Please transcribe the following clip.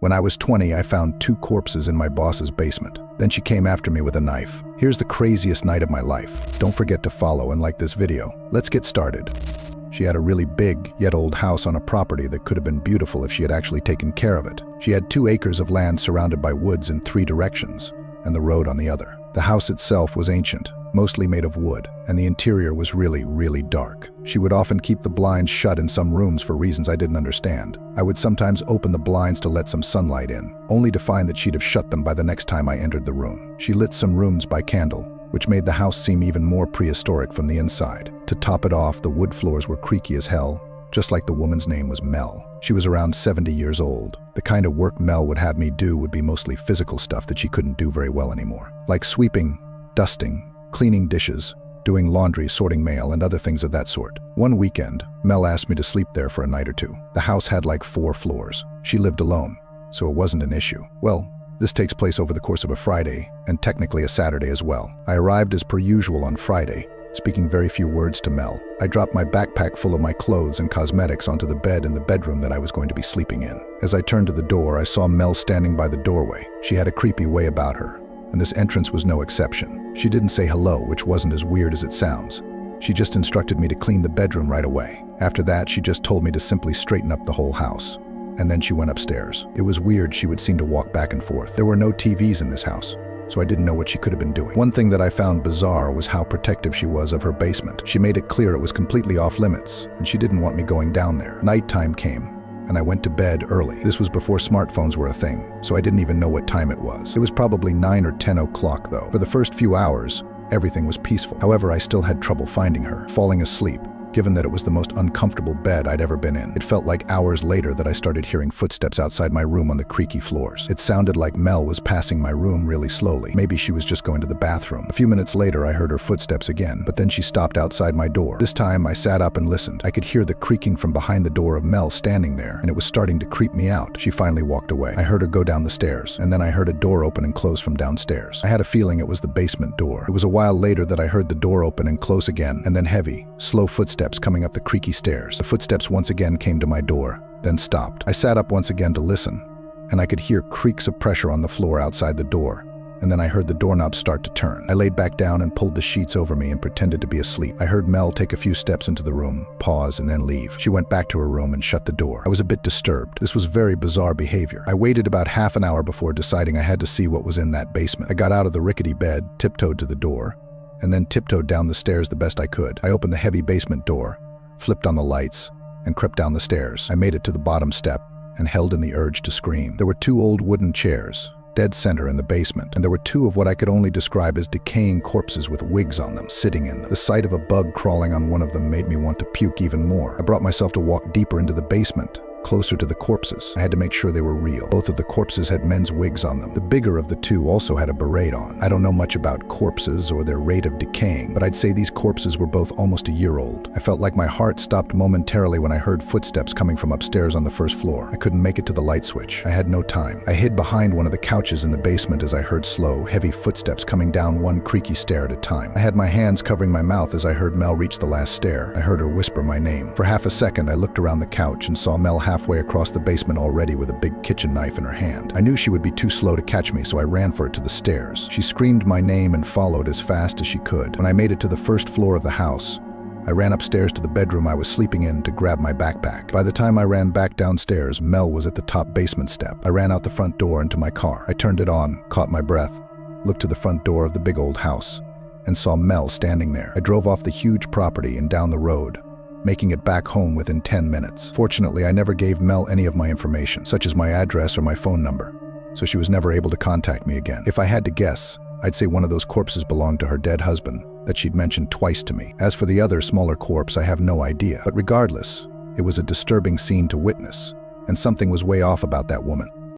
When I was 20, I found 2 corpses in my boss's basement. Then she came after me with a knife. Here's the craziest night of my life. Don't forget to follow and like this video. Let's get started. She had a really big, yet old house on a property that could have been beautiful if she had actually taken care of it. She had 2 acres of land surrounded by woods in 3 directions, and the road on the other. The house itself was ancient, mostly made of wood, and the interior was really dark. She would often keep the blinds shut in some rooms for reasons I didn't understand. I would sometimes open the blinds to let some sunlight in, only to find that she'd have shut them by the next time I entered the room. She lit some rooms by candle, which made the house seem even more prehistoric from the inside. To top it off, the wood floors were creaky as hell, just like the woman's name was Mel. She was around 70 years old. The kind of work Mel would have me do would be mostly physical stuff that she couldn't do very well anymore, like sweeping, dusting, cleaning dishes, doing laundry, sorting mail, and other things of that sort. One weekend, Mel asked me to sleep there for a night or 2. The house had like 4 floors. She lived alone, so it wasn't an issue. Well, this takes place over the course of a Friday, and technically a Saturday as well. I arrived as per usual on Friday, speaking very few words to Mel. I dropped my backpack full of my clothes and cosmetics onto the bed in the bedroom that I was going to be sleeping in. As I turned to the door, I saw Mel standing by the doorway. She had a creepy way about her, and this entrance was no exception. She didn't say hello, which wasn't as weird as it sounds. She just instructed me to clean the bedroom right away. After that, she just told me to simply straighten up the whole house. And then she went upstairs. It was weird, she would seem to walk back and forth. There were no TVs in this house, so I didn't know what she could have been doing. One thing that I found bizarre was how protective she was of her basement. She made it clear it was completely off limits, and she didn't want me going down there. Nighttime came, and I went to bed early. This was before smartphones were a thing, so I didn't even know what time it was. It was probably 9 or 10 o'clock though. For the first few hours, everything was peaceful. However, I still had trouble finding her, falling asleep, given that it was the most uncomfortable bed I'd ever been in. It felt like hours later that I started hearing footsteps outside my room on the creaky floors. It sounded like Mel was passing my room really slowly. Maybe she was just going to the bathroom. A few minutes later, I heard her footsteps again, but then she stopped outside my door. This time, I sat up and listened. I could hear the creaking from behind the door of Mel standing there, and it was starting to creep me out. She finally walked away. I heard her go down the stairs, and then I heard a door open and close from downstairs. I had a feeling it was the basement door. It was a while later that I heard the door open and close again, and then heavy, slow footsteps coming up the creaky stairs. The footsteps once again came to my door, then stopped. I sat up once again to listen, and I could hear creaks of pressure on the floor outside the door, and then I heard the doorknob start to turn. I laid back down and pulled the sheets over me and pretended to be asleep. I heard Mel take a few steps into the room, pause, and then leave. She went back to her room and shut the door. I was a bit disturbed. This was very bizarre behavior. I waited about half an hour before deciding I had to see what was in that basement. I got out of the rickety bed, tiptoed to the door, and then tiptoed down the stairs the best I could. I opened the heavy basement door, flipped on the lights, and crept down the stairs. I made it to the bottom step and held in the urge to scream. There were 2 old wooden chairs, dead center in the basement, and there were 2 of what I could only describe as decaying corpses with wigs on them, sitting in them. The sight of a bug crawling on one of them made me want to puke even more. I brought myself to walk deeper into the basement, closer to the corpses. I had to make sure they were real. Both of the corpses had men's wigs on them. The bigger of the 2 also had a beret on. I don't know much about corpses or their rate of decaying, but I'd say these corpses were both almost a year old. I felt like my heart stopped momentarily when I heard footsteps coming from upstairs on the first floor. I couldn't make it to the light switch. I had no time. I hid behind one of the couches in the basement as I heard slow, heavy footsteps coming down one creaky stair at a time. I had my hands covering my mouth as I heard Mel reach the last stair. I heard her whisper my name. For half a second, I looked around the couch and saw Mel halfway across the basement already with a big kitchen knife in her hand. I knew she would be too slow to catch me, so I ran for it to the stairs. She screamed my name and followed as fast as she could. When I made it to the first floor of the house, I ran upstairs to the bedroom I was sleeping in to grab my backpack. By the time I ran back downstairs, Mel was at the top basement step. I ran out the front door into my car. I turned it on, caught my breath, looked to the front door of the big old house, and saw Mel standing there. I drove off the huge property and down the road, making it back home within 10 minutes. Fortunately, I never gave Mel any of my information, such as my address or my phone number, so she was never able to contact me again. If I had to guess, I'd say one of those corpses belonged to her dead husband that she'd mentioned twice to me. As for the other, smaller corpse, I have no idea. But regardless, it was a disturbing scene to witness, and something was way off about that woman.